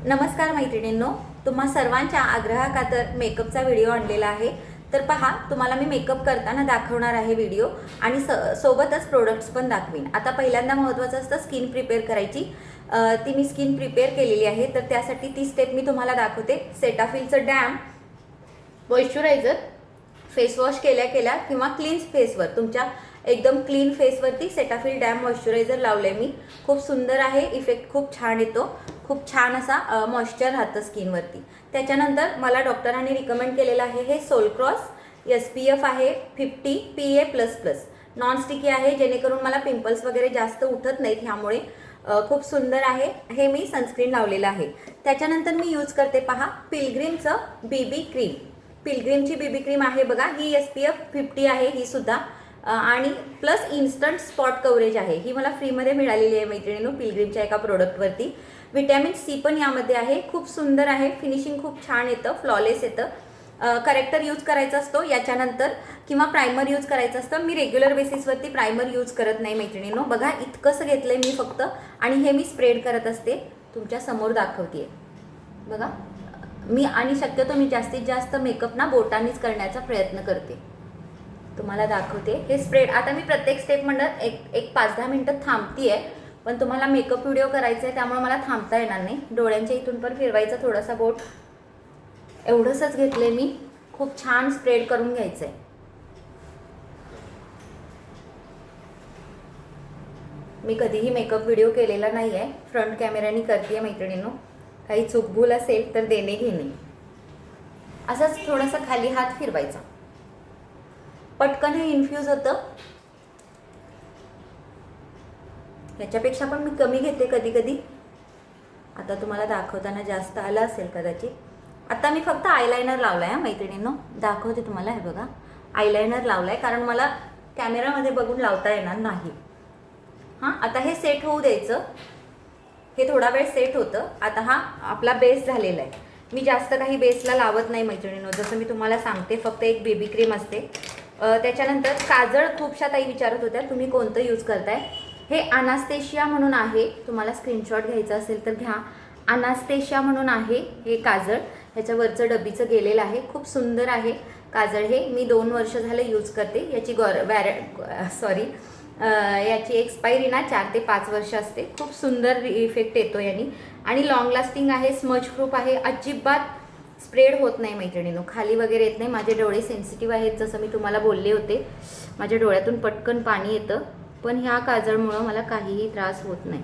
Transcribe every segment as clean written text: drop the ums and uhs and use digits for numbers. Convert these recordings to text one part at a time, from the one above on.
नमस्कार मैत्रिणींनो, तुम्हा सर्वांच्या आग्रहाखातर मेकअपचा व्हिडिओ आणलेला आहे. तर पहा, तुम्हाला मी मेकअप करताना दाखवणार आहे व्हिडिओ आणि सोबतच प्रोडक्ट्स पण दाखवीन. आता पहिल्यांदा महत्त्वाचं असतं स्किन प्रिपेअर करायची. ती मी स्किन प्रिपेअर केलेली आहे, तर त्यासाठी ती स्टेप मी तुम्हाला दाखवते. सेटाफिलचं डॅम मॉइश्चरायझर फेस वॉश केल्या केल्या किंवा क्लीन्स फेसवर, तुमच्या एकदम क्लीन फेसवरती सेटाफिल डॅम मॉइश्चरायझर लावले मी. खूप सुंदर आहे, इफेक्ट खूप छान येतो, खूप छान असा मॉइश्चर राहतं स्किनवरती. त्याच्यानंतर मला डॉक्टरांनी रिकमेंड केलेलं आहे हे सोलक्रॉस SPF आहे 50 PA++. नॉन स्टिकी आहे, जेणेकरून मला पिंपल्स वगैरे जास्त उठत नाहीत. ह्यामुळे खूप सुंदर आहे. हे मी सनस्क्रीन लावलेलं आहे. त्याच्यानंतर मी यूज करते पहा पिलग्रीमचं BB क्रीम. पिलग्रीमची BB क्रीम आहे बघा, ही SPF 50 आहे ही सुद्धा, आणि प्लस इन्स्टंट स्पॉट कव्हरेज आहे. ही मला फ्रीमध्ये मिळालेली आहे मैत्रिणींनो पिलग्रीमच्या एका प्रोडक्टवरती. व्हिटॅमिन C पण यामध्ये आहे. खूप सुंदर आहे, फिनिशिंग खूप छान येतं, फ्लॉलेस येतं. करेक्टर यूज करायचा असतो याच्यानंतर, किंवा प्रायमर यूज करायचं असतं. मी रेग्युलर बेसिसवरती प्रायमर यूज करत नाही मैत्रिणींनो. बघा इतकंसं घेतलं आहे मी फक्त, आणि हे मी स्प्रेड करत असते, तुमच्या समोर दाखवते बघा मी. आणि शक्यतो मी जास्तीत जास्त मेकअप ना बोटांनीच करण्याचा प्रयत्न करते. तुम्हाला दाखवते हे स्प्रेड. आता मी प्रत्येक स्टेप म्हणत एक 5-10 मिनटं थांबती आहे, पण तुम्हाला मेकअप व्हिडिओ करायचा आहे त्यामुळे मला थांबता येणार नाही. डोळ्यांच्या इथून पण फिरवायचं थोडासा बोट, एवढंसंच घेतलंय मी. खूप छान स्प्रेड करून घ्यायचंय. मी कधीही मेकअप व्हिडिओ केलेला नाही आहे, फ्रंट कॅमेऱ्याने करते मैत्रिणींनो. काही चूकभूल असेल तर देणे घेणे. असंच थोडंसं खाली हात फिरवायचा, पटकन हे इन्फ्यूज होतं. याच्यापेक्षा पण मी कमी घेते कधी कधी. आता तुम्हाला दाखवताना जास्त आलं असेल कदाचित. आता मी फक्त आयलायनर लावलाय हा मैत्रिणींनो, दाखवते तुम्हाला. हे बघा आयलायनर लावलाय, कारण मला कॅमेरामध्ये बघून लावता येणार नाही. हां, आता हे सेट होऊ द्यायचं. हे थोडा वेळ सेट होतं. आता हा आपला बेस झालेला आहे. मी जास्त काही बेसला लावत नाही मैत्रिणींनो, जसं मी तुम्हाला सांगते. फक्त एक BB क्रीम असते. त्याच्यानंतर काजळ खूपशा ताई विचारत होत्या तुम्ही कोणतं यूज करताय. हे अनास्तेशिया म्हणून आहे, तुम्हाला स्क्रीनशॉट घ्यायचा असेल तर घ्या. अनास्तेशिया म्हणून आहे हे काजळ. ह्याच्यावरचं डबीचं गेलेलं आहे. खूप सुंदर आहे काजळ हे. मी 2 वर्ष झालं यूज करते. याची याची एक्सपायरी ना 4 ते 5 वर्ष असते. खूप सुंदर इफेक्ट येतो याने, आणि लॉंग लास्टिंग आहे, स्मज प्रूफ आहे. अजिबात स्प्रेड होत नाही मैत्रिणींनो, खाली वगैरे येत नाही. माझे डोळे सेन्सिटिव्ह आहेत, जसं मी तुम्हाला बोलले होते. माझ्या डोळ्यातून पटकन पाणी येतं, पण ह्या काजळमुळं मला काहीही त्रास होत नाही.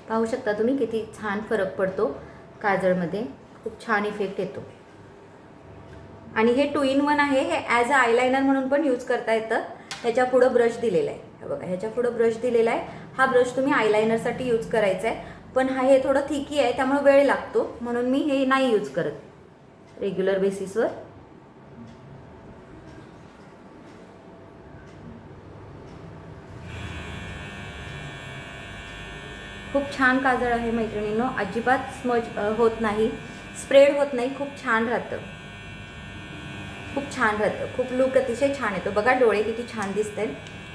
पाहू शकता तुम्ही किती छान फरक पडतो काजळमध्ये. खूप छान इफेक्ट येतो. आणि हे 2 in 1 आहे. हे ॲज अ आयलायनर म्हणून पण यूज करता येतं. ह्याच्या पुढं ब्रश दिलेला आहे, हे बघा ह्याच्या पुढं ब्रश दिलेला आहे. हा ब्रश तुम्ही आयलायनरसाठी यूज करायचा आहे, पण हे थोडं थिकी आहे त्यामुळे वेळ लागतो, म्हणून मी हे नाही यूज करत रेग्युलर बेसिसवर. खूप छान काजळ आहे मैत्रिणींनो, अजिबात स्मज होत नाही, स्प्रेड होत नाही. खूप छान राहतं, खूप छान राहतं. खूप लुक अतिशय छान येतो. बघा डोळे किती छान दिसत आहेत,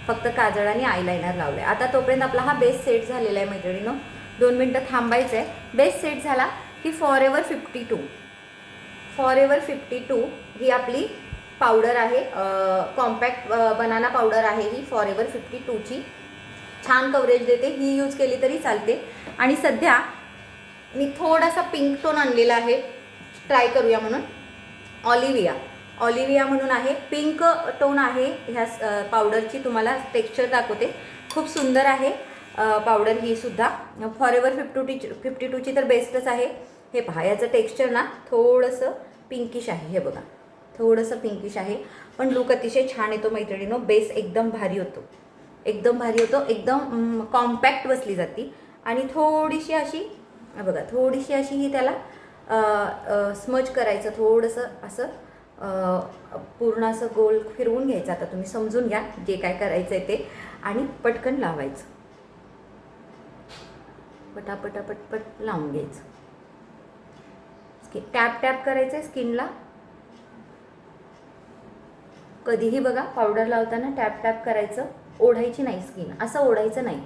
फक्त काजळ आणि आयलायनर लावलं आहे. आता तोपर्यंत आपला हा बेस सेट झालेला आहे मैत्रिणींनो. 2 मिनटं थांबायचं आहे. बेस सेट झाला की फॉरएव्हर 52 ही आपली पावडर आहे. कॉम्पॅक्ट बनाना पावडर आहे ही फॉरएव्हर 52ची. छान कव्हरेज देते, ही यूज केली तरी चालते. आणि सध्या मी थोडासा पिंक टोन आणलेला आहे, ट्राय करूया म्हणून. ऑलिव्हिया म्हणून आहे, पिंक टोन आहे ह्या पावडरची. तुम्हाला टेक्स्चर दाखवते, खूप सुंदर आहे पावडर ही सुद्धा. फॉरएव्हर 52ची तर बेस्टच आहे. हे पहा याचं टेक्स्चर ना थोडंसं पिंकिश आहे, हे बघा थोडंसं पिंकिश आहे, पण लुक अतिशय छान येतो मैत्रिणींनो. बेस एकदम भारी होतो, एकदम भारी होतो. एकदम कॉम्पॅक्ट बसली जाते. आणि थोडीशी अशी बघा, थोडीशी अशी ही त्याला स्मज करायचं, थोडंसं असं पूर्ण असं गोल फिरवून घ्यायचं. आता तुम्ही समजून घ्या जे काय करायचं आहे ते, आणि पटकन लावायचं, पटापट लावून घ्यायचं. टॅप टॅप करायचं स्किनला. कधीही बघा पावडर लावताना टॅप टॅप करायचं, ओढायची नाही स्किन, असं ओढायचं नाही.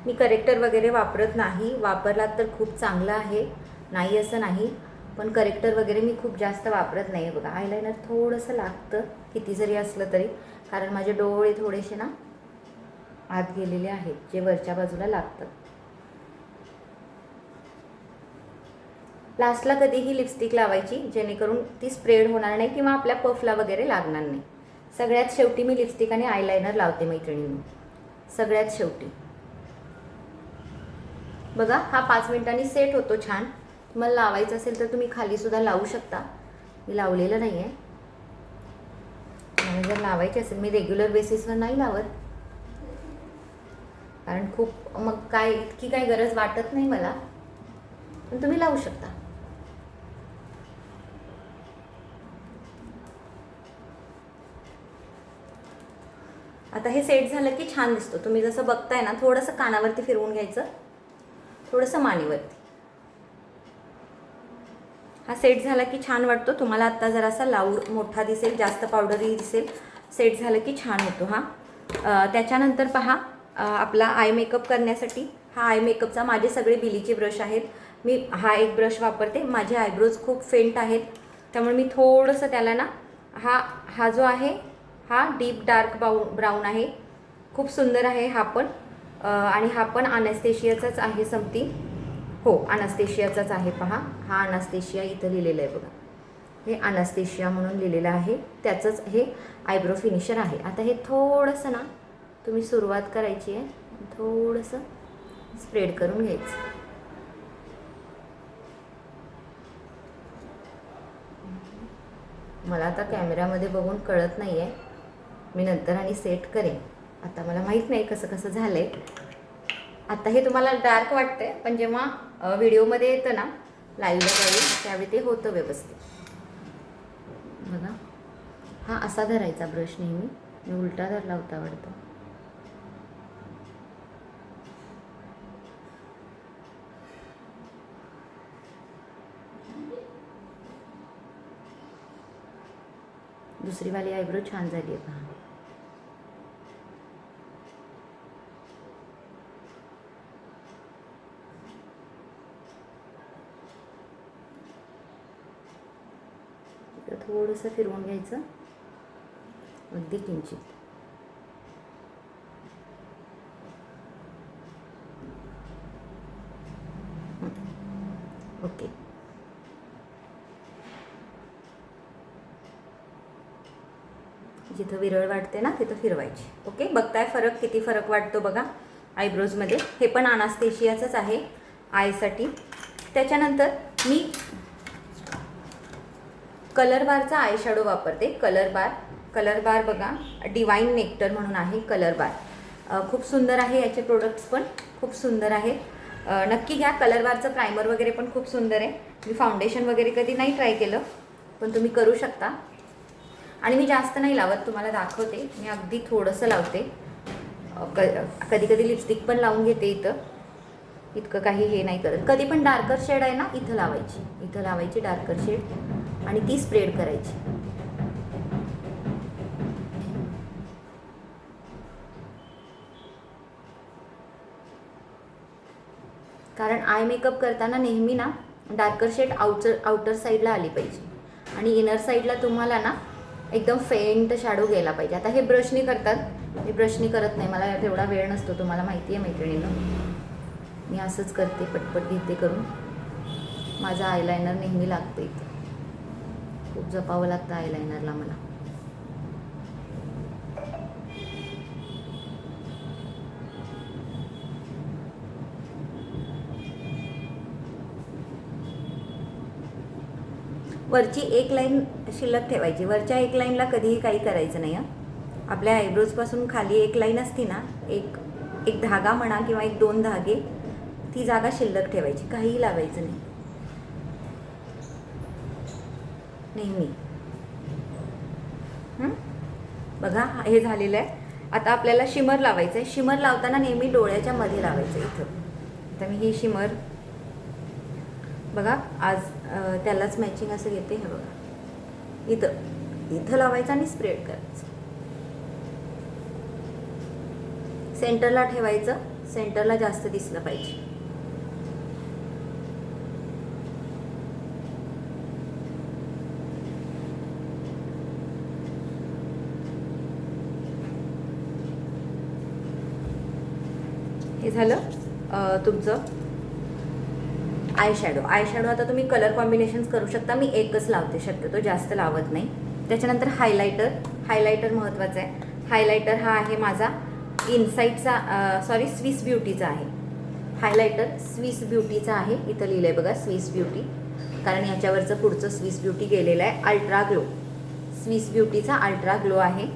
मी करेक्टर वगैरे वापरत नाही, वापरलात तर खूप चांगलं आहे, नाही असं नाही, पण करेक्टर वगैरे मी खूप जास्त वापरत नाही. बघा आयलायनर थोडंसं लागतं किती जरी असलं तरी, कारण माझे डोळे थोडेसे ना आत गेलेले आहेत, जे वरच्या बाजूला लागतात. लास्टला कधीही लिपस्टिक लावायची जेणेकरून ती स्प्रेड होणार नाही किंवा आपल्या पफला वगैरे लागणार नाही. सगळ्यात शेवटी मी लिपस्टिक आणि आयलायनर लावते मैत्रिणींनी, सगळ्यात शेवटी. बघा हा 5 मिनिटांनी सेट होतो छान. तुम्हाला लावायचं असेल तर तुम्ही खालीसुद्धा लावू शकता, मी लावलेलं नाही आहे. मला जर लावायचे असेल, मी रेग्युलर बेसिसवर नाही लावत, कारण खूप मग काय इतकी काही गरज वाटत नाही मला, पण तुम्ही लावू शकता. आता हे सेट झालं की छान दिसतो. तुम्ही जसं बघताय ना, थोडंसं कानावरती फिरवून घ्यायचं, थोडंसं मानेवरती. हा सेट झाला की छान वाटतो. तुम्हाला आत्ता जरासा लाऊड मोठा दिसेल, जास्त पावडरही दिसेल. सेट झालं की छान होतो हा. त्याच्यानंतर पहा, आपला आय मेकअप करण्यासाठी हा आय मेकअपचा माझे सगळे बिलीचे ब्रश आहेत. मी हा एक ब्रश वापरते. माझे आयब्रोज खूप फेंट आहेत, त्यामुळे मी थोडंसं त्याला ना हा जो आहे हा डीप डार्क ब्राऊन आहे, खूप सुंदर आहे हा पण. आणि हा पण अनॅस्थेशियाचाच आहे समथिंग. हो, अनॅस्थेशियाचाच आहे. पहा हा अनॅस्थेशिया इथं लिहिलेलं आहे बघा, हे अनॅस्थेशिया म्हणून लिहिलेलं आहे, त्याचंच हे आयब्रो फिनिशर आहे. आता हे थोडंसं ना तुम्ही सुरुवात करायची आहे, थोडंसं स्प्रेड करून घ्यायचं. मला आता कॅमेऱ्यामध्ये बघून कळत नाही आहे, मी नंतर आणि सेट करेन. आता मला माहीत नाही कसं कसं झालं आहे. आता हे तुम्हाला डार्क वाटतंय, पण जेव्हा व्हिडिओमध्ये येतं ना लाईव्हला जाईल त्यावेळी ते होतं व्यवस्थित. बघा हा असा धरायचा ब्रश नेहमी, मी उलटा धरला होता वाटतं. दुसरी वाली आयब्रो छान झाली आहे पहा. थोडंसं फिरवून घ्यायचं, अगदी किंचित. ओके. जिथं विरळ वाटते ना तिथं फिरवायची. ओके, बघताय फरक, किती फरक वाटतो बघा आयब्रोजमध्ये. हे पण अनास्थेशियाचंच आहे आयसाठी. त्याच्यानंतर मी कलर बारचा आय शॅडो वापरते. कलर बार बघा, डिवाइन नेक्टर म्हणून आहे कलर बार. खूप सुंदर आहे, याचे प्रोडक्ट्स पण खूप सुंदर आहे. नक्की घ्या. कलर बारचं प्रायमर वगैरे पण खूप सुंदर आहे. मी फाउंडेशन वगैरे कधी नाही ट्राय केलं, पण तुम्ही करू शकता. आणि मी जास्त नाही लावत, तुम्हाला दाखवते. मी अगदी थोडंसं लावते. कधी कधी लिपस्टिक पण लावून घेते इथं, इतकं काही हे नाही करत. कधी पण डार्कर शेड आहे ना इथं लावायची डार्कर शेड आणि ती स्प्रेड करायची. कारण आय मेकअप करताना नेहमी ना डार्कर शेड आउटर साईडला आली पाहिजे आणि इनर साईडला तुम्हाला ना एकदम फेंट शॅडो घ्यायला पाहिजे. आता हे ब्रशनी करतात, मी ब्रशनी करत नाही, मला तेवढा वेळ नसतो, तुम्हाला माहिती आहे मैत्रिणीनं. मी असंच करते, पटपट घेते करून. माझा आयलायनर नेहमी लागतं इथं, खूप जपावं लागतं आयलायनरला मला. वरची एक लाईन शिल्लक ठेवायची. वरच्या एक लाईनला कधीही काही करायचं नाही. आपल्या आयब्रोजपासून खाली एक लाईन असती ना, एक धागा म्हणा किंवा 1-2 धागे ती जागा शिल्लक ठेवायची, काहीही लावायचं नाही नेहमी. बघा हे झालेलं आहे. आता आपल्याला शिमर लावायचं आहे. शिमर लावताना नेहमी डोळ्याच्या मध्ये लावायचं इथं. आता मी ही शिमर बघा आज त्यालाच मॅचिंग असं घेते. हे बघा इथं लावायचं आणि स्प्रेड करायचं. सेंटरला ठेवायचं, सेंटरला जास्त दिसलं पाहिजे. हे झालं तुमचं आय शॅडो. आता तुम्ही कलर कॉम्बिनेशन्स करू शकता. मी एकच लावते, शक्यतो जास्त लावत नाही. त्याच्यानंतर हायलायटर महत्त्वाचं आहे. हायलायटर हा आहे माझा इनसाईटचा स्विस ब्युटीचा आहे. हायलायटर स्विस ब्युटीचा आहे. इथं लिहिलं आहे बघा स्विस ब्युटी, कारण याच्यावरचं पुढचं स्विस ब्युटी गेलेलं आहे. अल्ट्रा ग्लो, स्विस ब्युटीचा अल्ट्रा ग्लो आहे.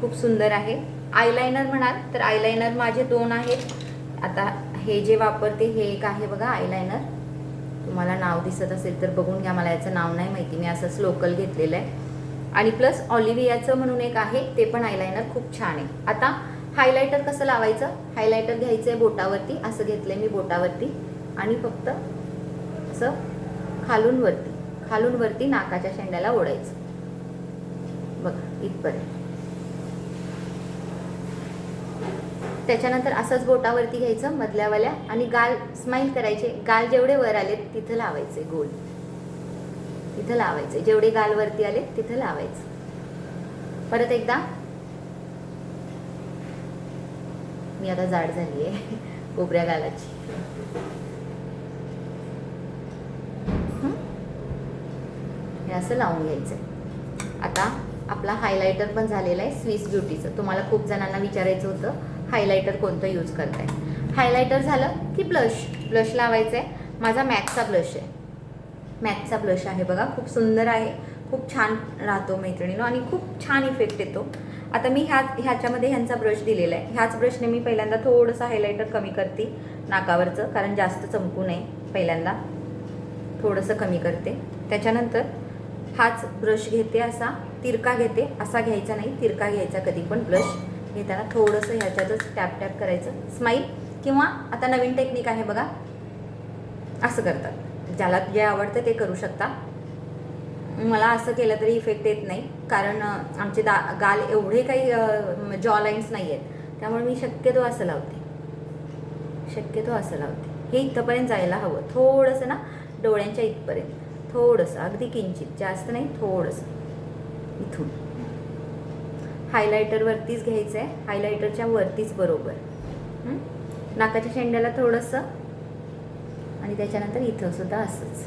खूप सुंदर आहे. आयलायनर म्हणाल तर आयलायनर माझे 2 आहेत. आता हे जे वापरते हे एक आहे बघा आयलायनर. तुम्हाला नाव दिसत असेल तर बघून घ्या, मला याचं नाव नाही माहिती, मी असंच लोकल घेतलेलं आहे. आणि प्लस ऑलिव्हियाचं म्हणून एक आहे, ते पण आयलायनर खूप छान आहे. आता हायलायटर कसं लावायचं? हायलायटर घ्यायचं आहे बोटावरती, असं घेतलं आहे मी बोटावरती, आणि फक्त असं खालून वरती नाकाच्या शेंड्याला ओढायचं बघा इथपर्यंत. त्याच्यानंतर असंच बोटावरती घ्यायचं मधल्यावाल्या आणि गाल स्माईल करायचे. गाल जेवढे वर आलेत तिथं लावायचे, गोल तिथं लावायचे. जेवढे गाल वरती आलेत तिथं लावायचं. परत एकदा. मी आता जाड झाली आहे कोपऱ्या गालाची. हे असं लावून घ्यायचं. आता आपला हायलायटर पण झालेला आहे स्विस ब्युटीचं. तुम्हाला खूप जणांना विचारायचं होतं हायलायटर कोणतं यूज करताय. हायलायटर झालं की ब्लश लावायचं आहे. माझा मॅकचा ब्लश आहे बघा, खूप सुंदर आहे, खूप छान राहतो मैत्रिणीनो आणि खूप छान इफेक्ट येतो. आता मी ह्याच्यामध्ये ह्यांचा ब्रश दिलेला आहे. ह्याच ब्रशने मी पहिल्यांदा थोडंसं हायलायटर कमी करते नाकावरचं, कारण जास्त चमकू नये. पहिल्यांदा थोडंसं कमी करते. त्याच्यानंतर हाच ब्रश घेते, असा तिरका घेते. असा घ्यायचा नाही, तिरका घ्यायचा कधी पण. ब्रश घेताना थोडंसं ह्याच्यातच टॅप करायचं, स्माईल. किंवा आता नवीन टेक्निक आहे बघा, असं करतात. ज्याला जे आवडतं ते करू शकता. मला असं केलं तरी इफेक्ट येत नाही, कारण आमचे गाल एवढे काही जॉ लाईन्स नाही आहेत, त्यामुळे मी शक्यतो असं लावते. हे इथंपर्यंत जायला हवं, थोडंसं ना डोळ्यांच्या इथपर्यंत, थोडंसं, अगदी किंचित, जास्त नाही, थोडंसं इथून. हायलायटरवरतीच घ्यायचं आहे, हायलायटरच्या वरतीच बरोबर. नाकाच्या शेंड्याला थोडंसं आणि त्याच्यानंतर इथं सुद्धा असंच.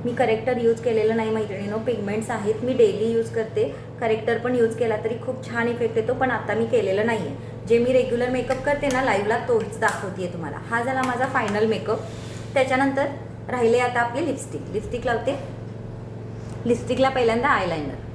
मी करेक्टर यूज केलेलं नाही मैत्रिणीनो, पिगमेंट्स आहेत, मी डेली यूज करते. करेक्टर पण यूज केला तरी खूप छान इफेक्ट येतो, पण आता मी केलेलं नाही आहे. जे मी रेग्युलर मेकअप करते ना लाईव्हला, तोच दाखवते तुम्हाला. हा झाला माझा फायनल मेकअप. त्याच्यानंतर राहिले आता आपली लिपस्टिक लावते. लिपस्टिकला पहिल्यांदा आयलायनर.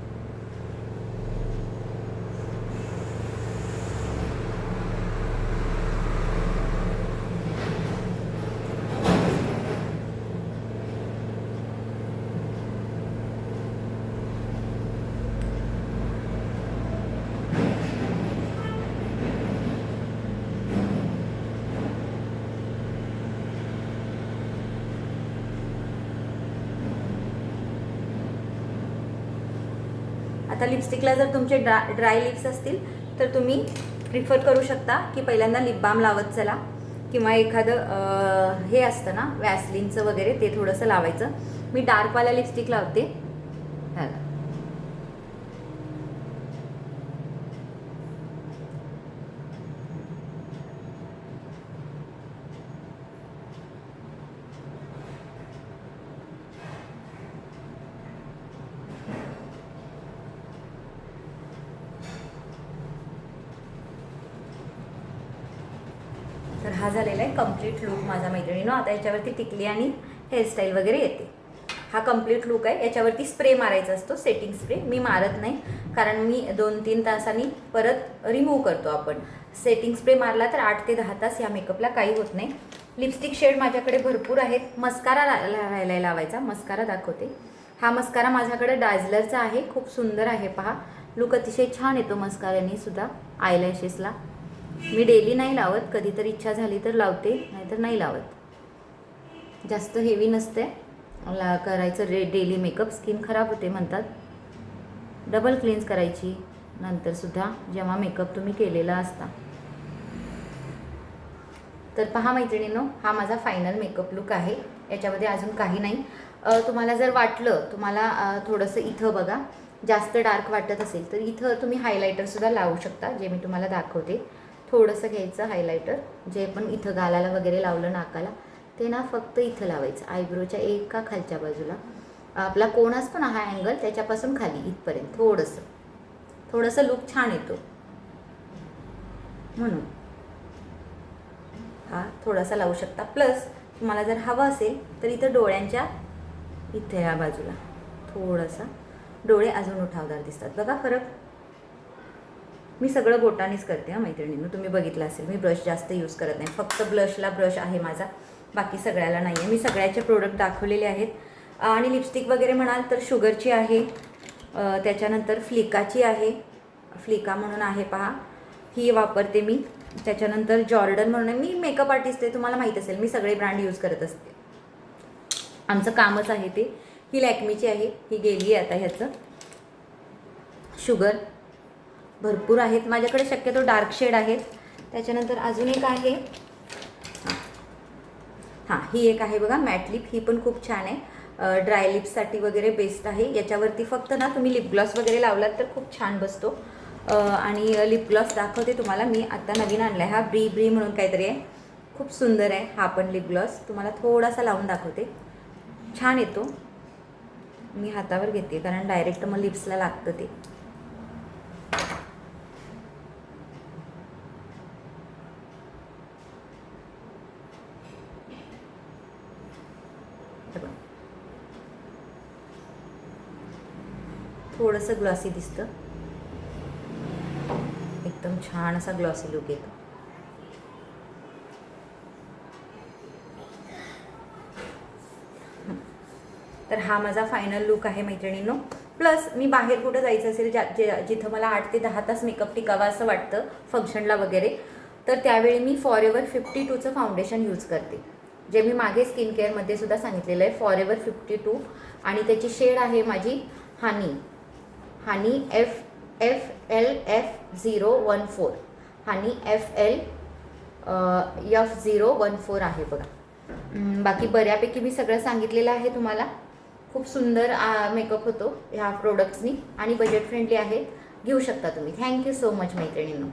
आता लिपस्टिकला जर तुमचे ड्राय लिप्स असतील तर तुम्ही प्रिफर करू शकता की पहिल्यांदा लिप बाम लावत चला, किंवा एखादं हे असतं ना वॅसलिनचं वगैरे, ते थोडंसं लावायचं. मी डार्कवाला लिपस्टिक लावते. तर हा झालेला आहे कम्प्लीट लुक माझा मैत्रिणीनो. आता याच्यावरती टिकली आणि हेअरस्टाईल वगैरे येते. हा कंप्लीट लुक आहे. याच्यावरती स्प्रे मारायचा असतो, सेटिंग स्प्रे. मी मारत नाही कारण मी 2-3 तासांनी परत रिमूव्ह करतो आपण. सेटिंग स्प्रे मारला तर 8 ते 10 तास या मेकअपला काही होत नाही. लिपस्टिक शेड माझ्याकडे भरपूर आहेत. मस्कारा राहिला लावायचा, मस्कारा दाखवते. हा मस्कारा माझ्याकडे डाझलरचा आहे, खूप सुंदर आहे. पहा लुक अतिशय छान येतो मस्काराने सुद्धा आयलॅशेसला. मी डेली नाही लावत, कधीतरी इच्छा झाली तर लावते, नाहीतर नाही लावत. जास्त हेवी नसते करायचं डेली मेकअप. स्किन खराब होते म्हणतात. डबल क्लीन्स करायची नंतरसुद्धा जेव्हा मेकअप तुम्ही केलेला असता. तर पहा मैत्रिणींनो, हा माझा फायनल मेकअप लुक आहे. याच्यामध्ये अजून काही नाही. तुम्हाला जर वाटलं, तुम्हाला थोडंसं इथं बघा जास्त डार्क वाटत असेल तर इथं तुम्ही हायलायटरसुद्धा लावू शकता, जे मी तुम्हाला दाखवते. थोडंसं घ्यायचं हायलायटर, जे पण इथं गालाला वगैरे लावलं नाकाला, ते ना फक्त इथं लावायचं, आयब्रोच्या एका खालच्या बाजूला. आपला कोणच पण हा अँगल त्याच्यापासून खाली इथपर्यंत थोडंसं लुक छान येतो म्हणून हा थोडासा लावू शकता. प्लस तुम्हाला जर हवं असेल तर इथं डोळ्यांच्या इथे या बाजूला थोडासा डोळे अजून उठावदार दिसतात. बघा फरक. मी सगळं बोटानेच करते मैत्रिणींनो, तुम्ही बघितलं असेल. मी ब्रश जास्त यूज करत नाही, फक्त ब्लशला ब्रश आहे माझा, बाकी सगळ्याला नाही आहे. मी सगळ्याचे प्रोडक्ट दाखवलेले आहेत. आणि लिपस्टिक वगैरे म्हणाल तर शुगरची आहे, त्याच्यानंतर फ्लिकाची आहे, फ्लिका म्हणून आहे पहा, ही वापरते मी. त्याच्यानंतर जॉर्डन म्हणून, मी मेकअप आर्टिस्ट आहे, तुम्हाला माहीत असेल. मी सगळे ब्रँड यूज करत असते, आमचं कामच आहे ते. ही लॅक्मीची आहे, ही गेली आहे आता. ह्याचं शुगर भरपूर आहेत माझ्याकडे, शक्यतो डार्क शेड आहेत. त्याच्यानंतर अजून एक आहे, हां ही एक आहे बघा मॅट लिप. ही पण खूप छान आहे, ड्राय लिप्ससाठी वगैरे बेस्ट आहे. याच्यावरती फक्त ना तुम्ही लिप ग्लॉस वगैरे लावलात तर खूप छान बसतो. आणि लिप ग्लॉस दाखवते तुम्हाला. मी आत्ता नवीन आणला आहे हा, ब्री म्हणून काहीतरी आहे, खूप सुंदर आहे हा पण लिप ग्लॉस. तुम्हाला थोडासा लावून दाखवते, छान येतो. मी हातावर घेते कारण डायरेक्ट मग लिप्सला लागतं ते. थोडंसं ग्लॉसी दिसतं, एकदम छान असा ग्लॉसी लुक येतो. तर हा माझा फायनल लुक आहे मैत्रिणींनो. प्लस मी बाहेर कुठं जायचं असेल जिथं मला 8 ते 10 तास मेकअप टिकावा असं वाटतं फंक्शनला वगैरे, तर त्यावेळी मी फॉरेवर 52चं फाउंडेशन यूज करते, जे मी मागे स्किन केअरमध्ये सुद्धा सांगितलेलं आहे. फॉरेवर 52 आणि त्याची शेड आहे माझी हानी FLF014, हानी FLF014 आहे बघा. बाकी बऱ्यापैकी मी सगळं सांगितलेलं आहे तुम्हाला. खूप सुंदर मेकअप होतो ह्या प्रोडक्ट्सनी आणि बजेट फ्रेंडली आहे, घेऊ शकता तुम्ही. थँक्यू सो मच मैत्रिणींनो.